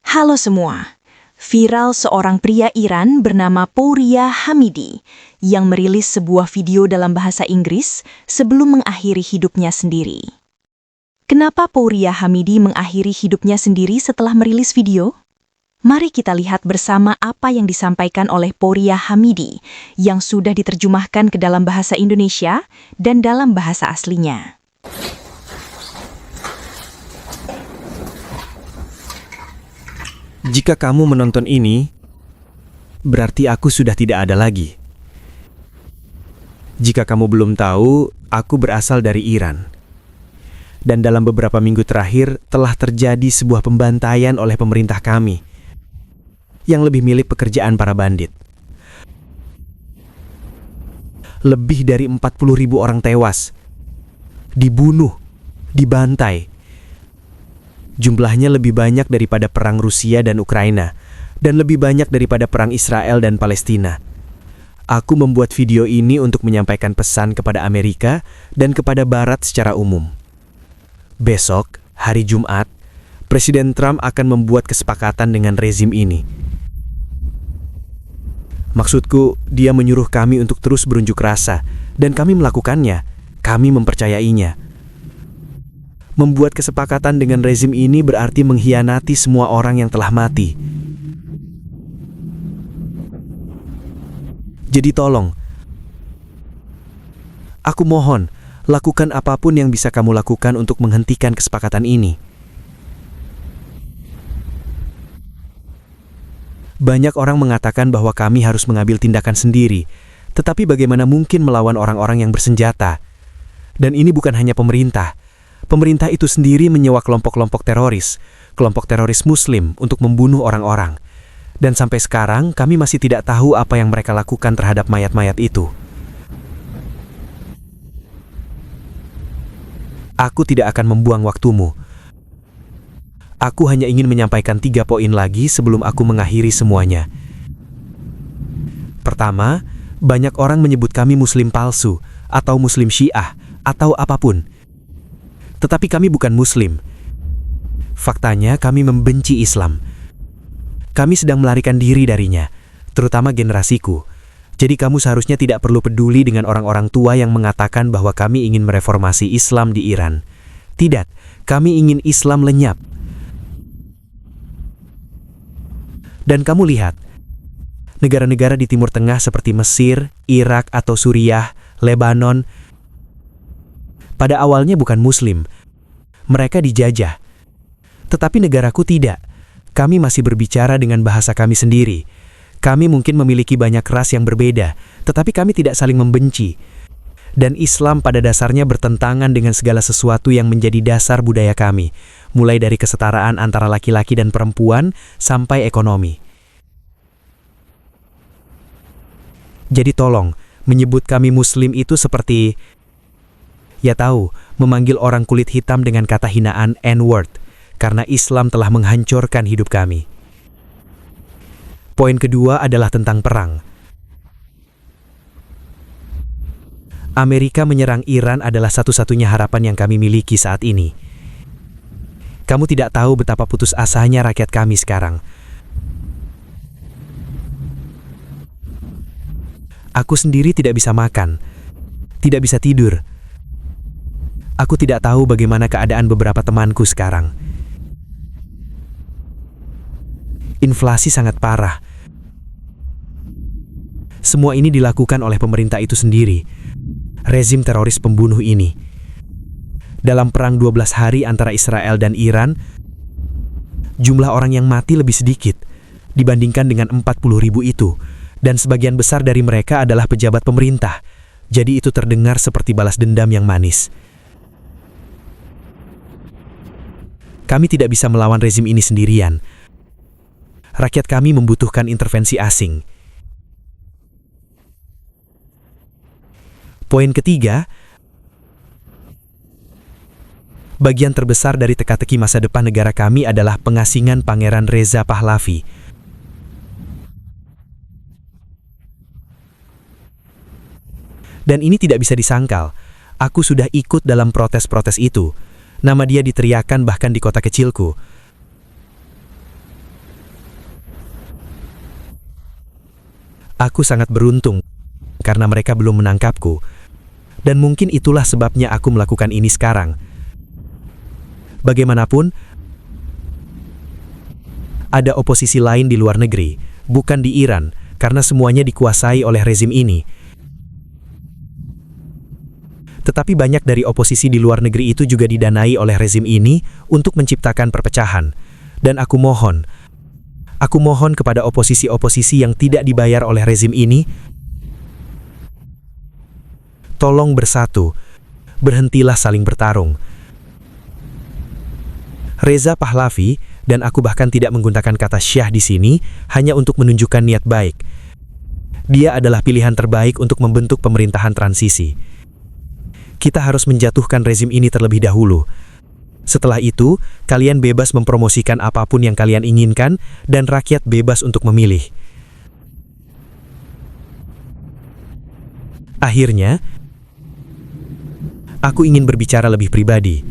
Halo semua. Viral seorang pria Iran bernama Pouria Hamidi yang merilis sebuah video dalam bahasa Inggris sebelum mengakhiri hidupnya sendiri. Kenapa Pouria Hamidi mengakhiri hidupnya sendiri setelah merilis video? Mari kita lihat bersama apa yang disampaikan oleh Pouria Hamidi yang sudah diterjemahkan ke dalam bahasa Indonesia dan dalam bahasa aslinya. Jika kamu menonton ini, berarti aku sudah tidak ada lagi. Jika kamu belum tahu, aku berasal dari Iran. Dan dalam beberapa minggu terakhir telah terjadi sebuah pembantaian oleh pemerintah kami yang lebih milik pekerjaan para bandit. Lebih dari 40.000 orang tewas, dibunuh, dibantai. Jumlahnya lebih banyak daripada perang Rusia dan Ukraina, dan lebih banyak daripada perang Israel dan Palestina. Aku membuat video ini untuk menyampaikan pesan kepada Amerika dan kepada Barat secara umum. Besok, hari Jumat, Presiden Trump akan membuat kesepakatan dengan rezim ini. Maksudku, dia menyuruh kami untuk terus berunjuk rasa, dan kami melakukannya. Kami mempercayainya. Membuat kesepakatan dengan rezim ini berarti mengkhianati semua orang yang telah mati. Jadi tolong, aku mohon, lakukan apapun yang bisa kamu lakukan untuk menghentikan kesepakatan ini. Banyak orang mengatakan bahwa kami harus mengambil tindakan sendiri, tetapi bagaimana mungkin melawan orang-orang yang bersenjata? Dan ini bukan hanya pemerintah. Pemerintah itu sendiri menyewa kelompok-kelompok teroris Muslim untuk membunuh orang-orang. Dan sampai sekarang kami masih tidak tahu apa yang mereka lakukan terhadap mayat-mayat itu. Aku tidak akan membuang waktumu. Aku hanya ingin menyampaikan 3 poin lagi sebelum aku mengakhiri semuanya. Pertama, banyak orang menyebut kami Muslim palsu, atau Muslim Syiah, atau apapun. Tetapi kami bukan Muslim. Faktanya kami membenci Islam. Kami sedang melarikan diri darinya, terutama generasiku. Jadi kamu seharusnya tidak perlu peduli dengan orang-orang tua yang mengatakan bahwa kami ingin mereformasi Islam di Iran. Tidak, kami ingin Islam lenyap. Dan kamu lihat, negara-negara di Timur Tengah seperti Mesir, Irak atau Suriah, Lebanon, pada awalnya bukan Muslim. Mereka dijajah. Tetapi negaraku tidak. Kami masih berbicara dengan bahasa kami sendiri. Kami mungkin memiliki banyak ras yang berbeda, tetapi kami tidak saling membenci. Dan Islam pada dasarnya bertentangan dengan segala sesuatu yang menjadi dasar budaya kami, mulai dari kesetaraan antara laki-laki dan perempuan sampai ekonomi. Jadi tolong, menyebut kami Muslim itu seperti... Ya tahu, memanggil orang kulit hitam dengan kata hinaan N-word, karena Islam telah menghancurkan hidup kami. Poin kedua adalah tentang perang. Amerika menyerang Iran adalah satu-satunya harapan yang kami miliki saat ini. Kamu tidak tahu betapa putus asanya rakyat kami sekarang. Aku sendiri tidak bisa makan, tidak bisa tidur. Aku tidak tahu bagaimana keadaan beberapa temanku sekarang. Inflasi sangat parah. Semua ini dilakukan oleh pemerintah itu sendiri, rezim teroris pembunuh ini. Dalam perang 12 hari antara Israel dan Iran, jumlah orang yang mati lebih sedikit dibandingkan dengan 40.000 itu, dan sebagian besar dari mereka adalah pejabat pemerintah. Jadi itu terdengar seperti balas dendam yang manis. Kami tidak bisa melawan rezim ini sendirian. Rakyat kami membutuhkan intervensi asing. Poin ketiga, bagian terbesar dari teka-teki masa depan negara kami adalah pengasingan Pangeran Reza Pahlavi. Dan ini tidak bisa disangkal. Aku sudah ikut dalam protes-protes itu. Nama dia diteriakan bahkan di kota kecilku. Aku sangat beruntung karena mereka belum menangkapku. Dan mungkin itulah sebabnya aku melakukan ini sekarang. Bagaimanapun, ada oposisi lain di luar negeri, bukan di Iran, karena semuanya dikuasai oleh rezim ini. Tetapi banyak dari oposisi di luar negeri itu juga didanai oleh rezim ini untuk menciptakan perpecahan. Dan aku mohon kepada oposisi-oposisi yang tidak dibayar oleh rezim ini, tolong bersatu, berhentilah saling bertarung. Reza Pahlavi, dan aku bahkan tidak menggunakan kata Syah di sini, hanya untuk menunjukkan niat baik. Dia adalah pilihan terbaik untuk membentuk pemerintahan transisi. Kita harus menjatuhkan rezim ini terlebih dahulu. Setelah itu, kalian bebas mempromosikan apapun yang kalian inginkan, dan rakyat bebas untuk memilih. Akhirnya, aku ingin berbicara lebih pribadi.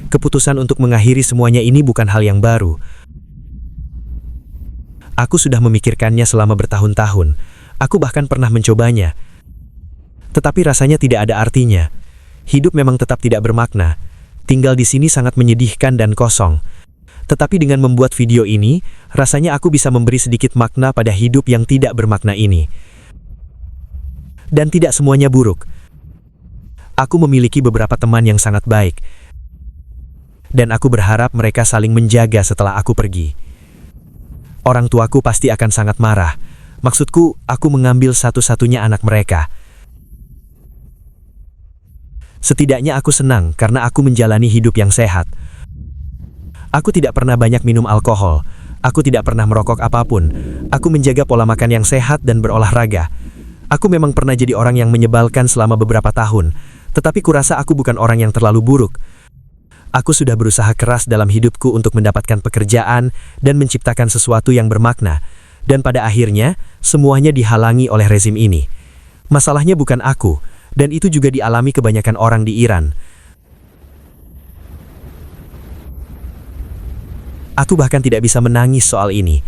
Keputusan untuk mengakhiri semuanya ini bukan hal yang baru. Aku sudah memikirkannya selama bertahun-tahun. Aku bahkan pernah mencobanya. Tetapi rasanya tidak ada artinya. Hidup memang tetap tidak bermakna. Tinggal di sini sangat menyedihkan dan kosong. Tetapi dengan membuat video ini, rasanya aku bisa memberi sedikit makna pada hidup yang tidak bermakna ini. Dan tidak semuanya buruk. Aku memiliki beberapa teman yang sangat baik. Dan aku berharap mereka saling menjaga setelah aku pergi. Orang tuaku pasti akan sangat marah. Maksudku, aku mengambil satu-satunya anak mereka. Setidaknya aku senang karena aku menjalani hidup yang sehat. Aku tidak pernah banyak minum alkohol. Aku tidak pernah merokok apapun. Aku menjaga pola makan yang sehat dan berolahraga. Aku memang pernah jadi orang yang menyebalkan selama beberapa tahun. Tetapi kurasa aku bukan orang yang terlalu buruk. Aku sudah berusaha keras dalam hidupku untuk mendapatkan pekerjaan dan menciptakan sesuatu yang bermakna. Dan pada akhirnya, semuanya dihalangi oleh rezim ini. Masalahnya bukan aku. Dan itu juga dialami kebanyakan orang di Iran. Aku bahkan tidak bisa menangis soal ini.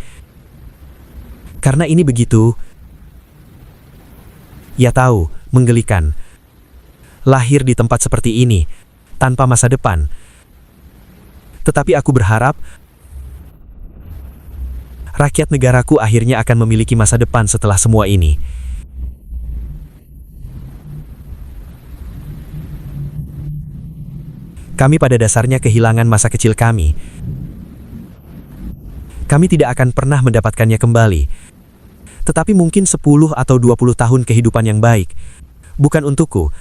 Karena ini begitu, ya tahu, menggelikan. Lahir di tempat seperti ini, tanpa masa depan. Tetapi aku berharap, rakyat negaraku akhirnya akan memiliki masa depan setelah semua ini. Kami pada dasarnya kehilangan masa kecil kami. Kami tidak akan pernah mendapatkannya kembali. Tetapi mungkin 10 atau 20 tahun kehidupan yang baik. Bukan untukku,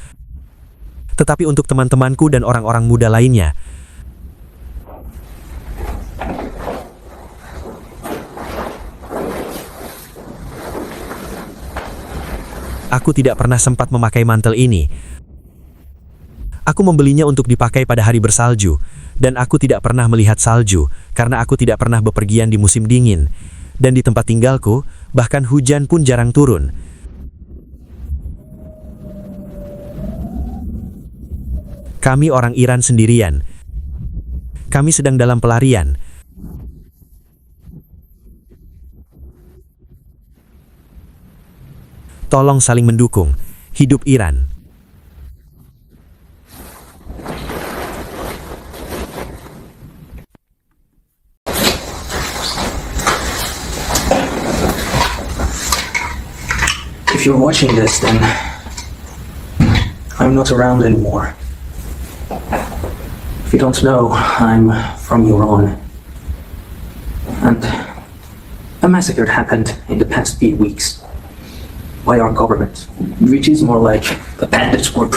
tetapi untuk teman-temanku dan orang-orang muda lainnya. Aku tidak pernah sempat memakai mantel ini. Aku membelinya untuk dipakai pada hari bersalju, dan aku tidak pernah melihat salju, karena aku tidak pernah bepergian di musim dingin. Dan di tempat tinggalku, bahkan hujan pun jarang turun. Kami orang Iran sendirian. Kami sedang dalam pelarian. Tolong saling mendukung. Hidup Iran. If you're watching this, then I'm not around anymore. If you don't know, I'm from Iran. And a massacre happened in the past few weeks by our government, which is more like a bandit group.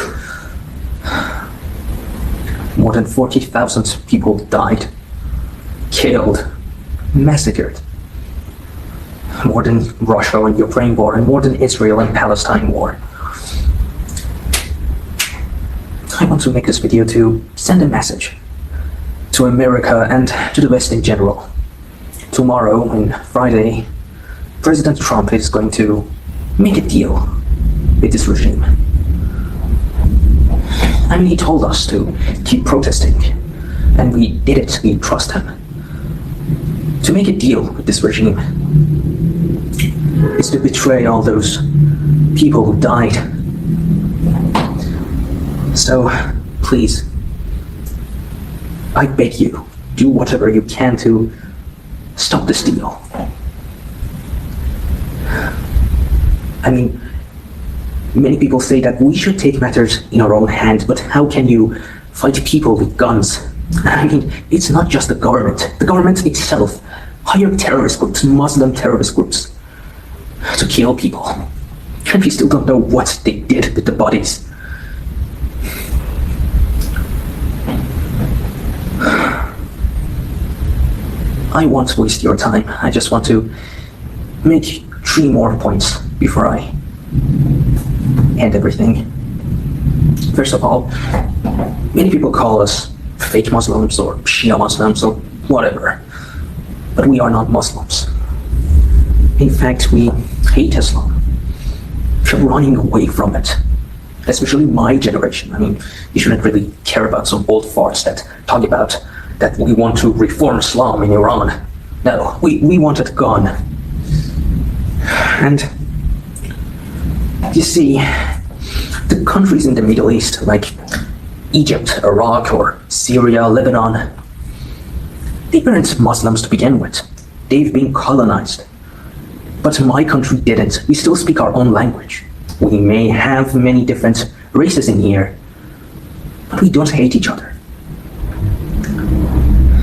More than 40,000 people died, killed, massacred. More than Russia and Ukraine war, and more than Israel and Palestine war. I want to make this video to send a message to America and to the West in general. Tomorrow, on Friday, President Trump is going to make a deal with this regime. I mean, he told us to keep protesting, and we did it. We trust him. To make a deal with this regime, is to betray all those people who died. So, please, I beg you, do whatever you can to stop this deal. I mean, many people say that we should take matters in our own hands, but how can you fight people with guns? I mean, it's not just the government. The government itself hired terrorist groups, Muslim terrorist groups, to kill people. And we still don't know what they did with the bodies. I won't waste your time. I just want to make 3 more points before I end everything. First of all, many people call us fake Muslims or Shia Muslims or whatever, but we are not Muslims. In fact, we hate Islam. We're running away from it, especially my generation. I mean, you shouldn't really care about some old farts that talk about that we want to reform Islam in Iran. No, we want it gone. And you see, the countries in the Middle East, like Egypt, Iraq, or Syria, Lebanon, they weren't Muslims to begin with. They've been colonized. But my country didn't. We still speak our own language. We may have many different races in here, but we don't hate each other.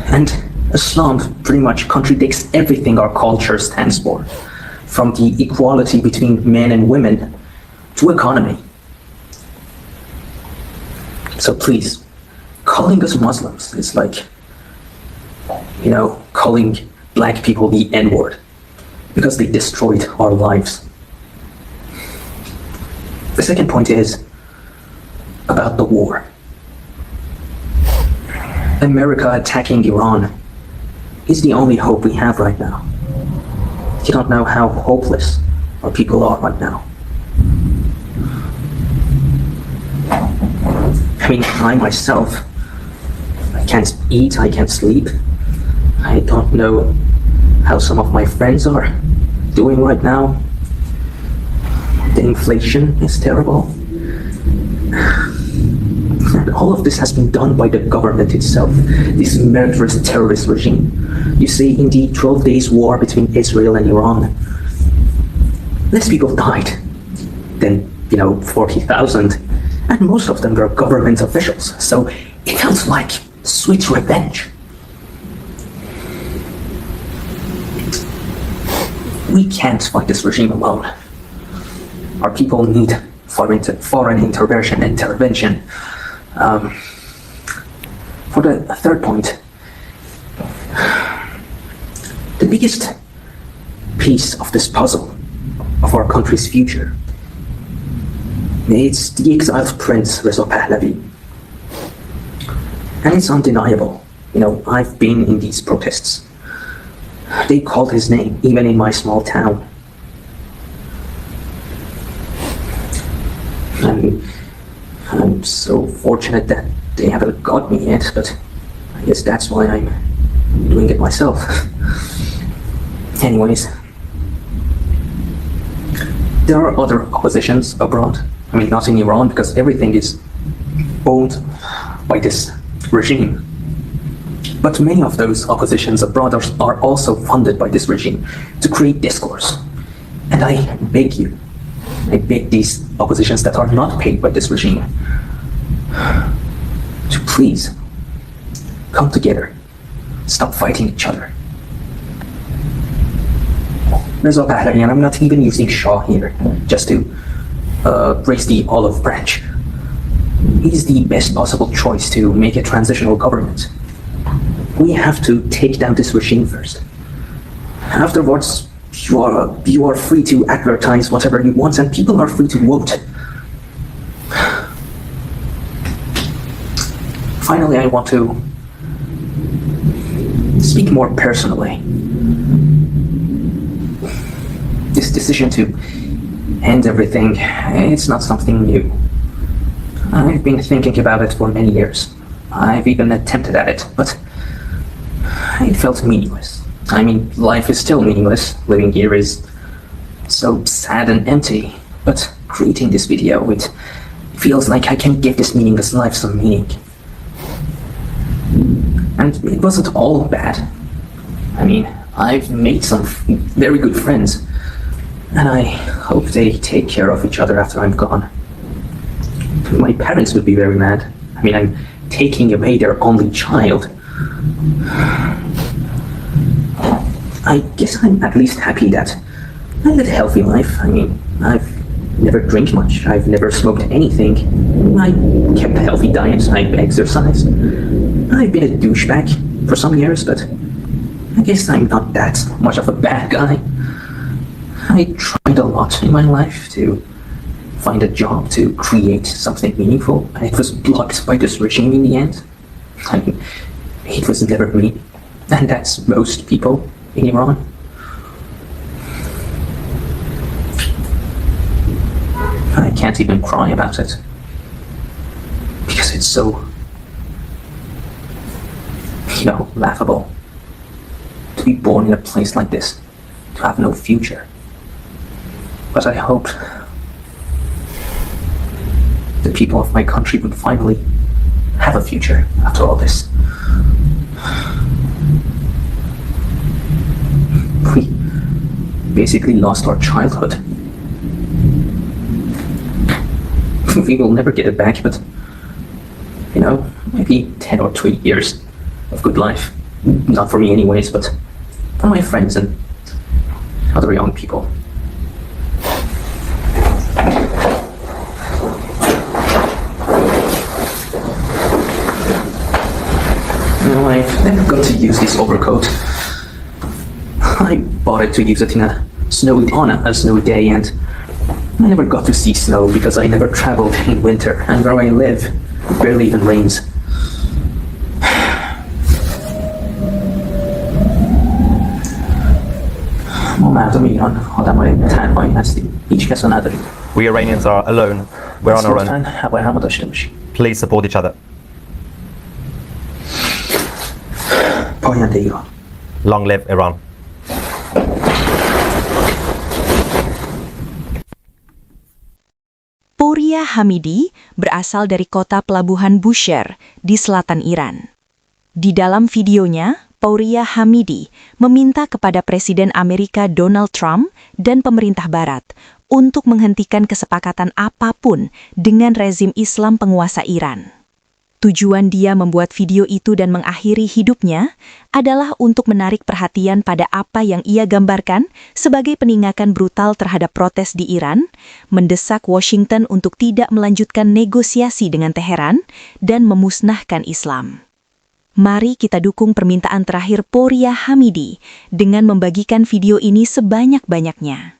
And Islam pretty much contradicts everything our culture stands for, from the equality between men and women to economy. So please, calling us Muslims is like, calling black people the N-word, because they destroyed our lives. The second point is about the war. America attacking Iran is the only hope we have right now. You don't know how hopeless our people are right now. I mean, I myself, I can't eat, I can't sleep. I don't know how some of my friends are doing right now. The inflation is terrible. And all of this has been done by the government itself, this murderous terrorist regime. You see, in the 12 days war between Israel and Iran, less people died than, 40,000, and most of them were government officials. So it felt like sweet revenge. We can't fight this regime alone. Our people need foreign intervention. For the third point, the biggest piece of this puzzle of our country's future, it's the exiled Prince Reza Pahlavi. And it's undeniable. I've been in these protests. They called his name, even in my small town. I'm so fortunate that they haven't got me yet, but I guess that's why I'm doing it myself. Anyways, there are other oppositions abroad. I mean, not in Iran, because everything is owned by this regime. But many of those oppositions abroad are also funded by this regime to create discourse. And I beg these oppositions that are not paid by this regime to please come together, stop fighting each other. Reza Pahlavi, and I'm not even using Shah here, just to raise the olive branch. He's the best possible choice to make a transitional government. We have to take down this regime first. Afterwards, you are free to advertise whatever you want, and people are free to vote. Finally, I want to speak more personally. This decision to end everything, it's not something new. I've been thinking about it for many years. I've even attempted at it, but it felt meaningless. I mean, life is still meaningless. Living here is so sad and empty. But creating this video, it feels like I can give this meaningless life some meaning. And it wasn't all bad. I mean, I've made some very good friends, and I hope they take care of each other after I'm gone. My parents would be very mad. I mean, I'm taking away their only child. I guess I'm at least happy that I led a healthy life. I mean, I've never drank much. I've never smoked anything. I kept a healthy diet. I exercised. I've been a douchebag for some years, but I guess I'm not that much of a bad guy. I tried a lot in my life to find a job, to create something meaningful, and it was blocked by this regime in the end. I mean, it was never me, and that's most people in Iran. I can't even cry about it, because it's so, laughable. To be born in a place like this, to have no future. But I hope the people of my country would finally have a future after all this. We basically lost our childhood. We will never get it back, but maybe 10 or 20 years of good life. Not for me anyways, but for my friends and other young people. I've never got to use this overcoat. I bought it to use it on a snowy day, and I never got to see snow because I never traveled in winter, and where I live, it barely even rains. We Iranians are alone. We're on our own. Please support each other. پاینده ایران. Long live Iran. Pouria Hamidi berasal dari kota pelabuhan Bushehr di selatan Iran. Di dalam videonya, Pouria Hamidi meminta kepada Presiden Amerika Donald Trump dan pemerintah Barat untuk menghentikan kesepakatan apapun dengan rezim Islam penguasa Iran. Tujuan dia membuat video itu dan mengakhiri hidupnya adalah untuk menarik perhatian pada apa yang ia gambarkan sebagai penindakan brutal terhadap protes di Iran, mendesak Washington untuk tidak melanjutkan negosiasi dengan Teheran, dan memusnahkan Islam. Mari kita dukung permintaan terakhir Pouria Hamidi dengan membagikan video ini sebanyak-banyaknya.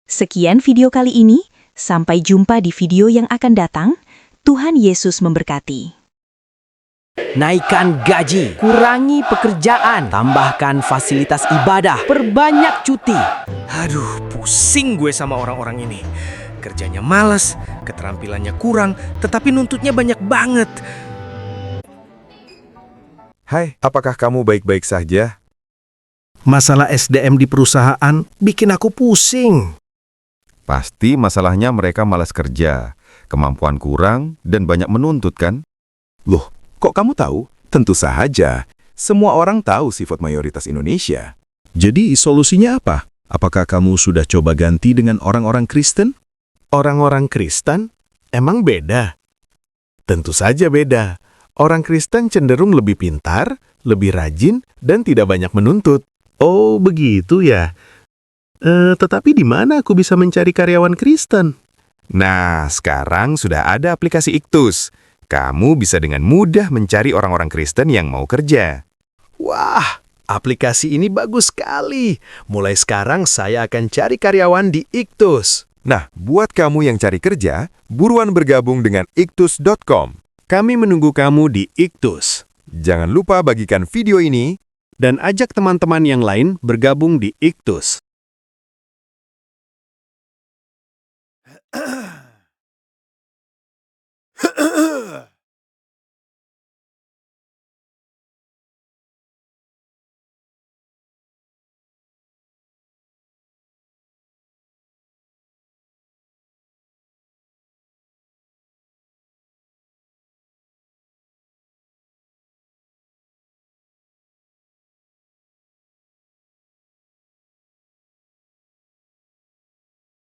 Sekian video kali ini, sampai jumpa di video yang akan datang. Tuhan Yesus memberkati. Naikkan gaji, kurangi pekerjaan, tambahkan fasilitas ibadah, perbanyak cuti. Aduh, pusing gue sama orang-orang ini. Kerjanya malas, keterampilannya kurang, tetapi nuntutnya banyak banget. Hai, apakah kamu baik-baik saja? Masalah SDM di perusahaan bikin aku pusing. Pasti masalahnya mereka malas kerja, kemampuan kurang, dan banyak menuntut kan? Loh, kok kamu tahu? Tentu saja. Semua orang tahu sifat mayoritas Indonesia. Jadi solusinya apa? Apakah kamu sudah coba ganti dengan orang-orang Kristen? Orang-orang Kristen emang beda? Tentu saja beda. Orang Kristen cenderung lebih pintar, lebih rajin, dan tidak banyak menuntut. Oh, begitu ya. Tetapi di mana aku bisa mencari karyawan Kristen? Nah, sekarang sudah ada aplikasi Iktus. Kamu bisa dengan mudah mencari orang-orang Kristen yang mau kerja. Wah, aplikasi ini bagus sekali. Mulai sekarang saya akan cari karyawan di Iktus. Nah, buat kamu yang cari kerja, buruan bergabung dengan Iktus.com. Kami menunggu kamu di Iktus. Jangan lupa bagikan video ini dan ajak teman-teman yang lain bergabung di Iktus.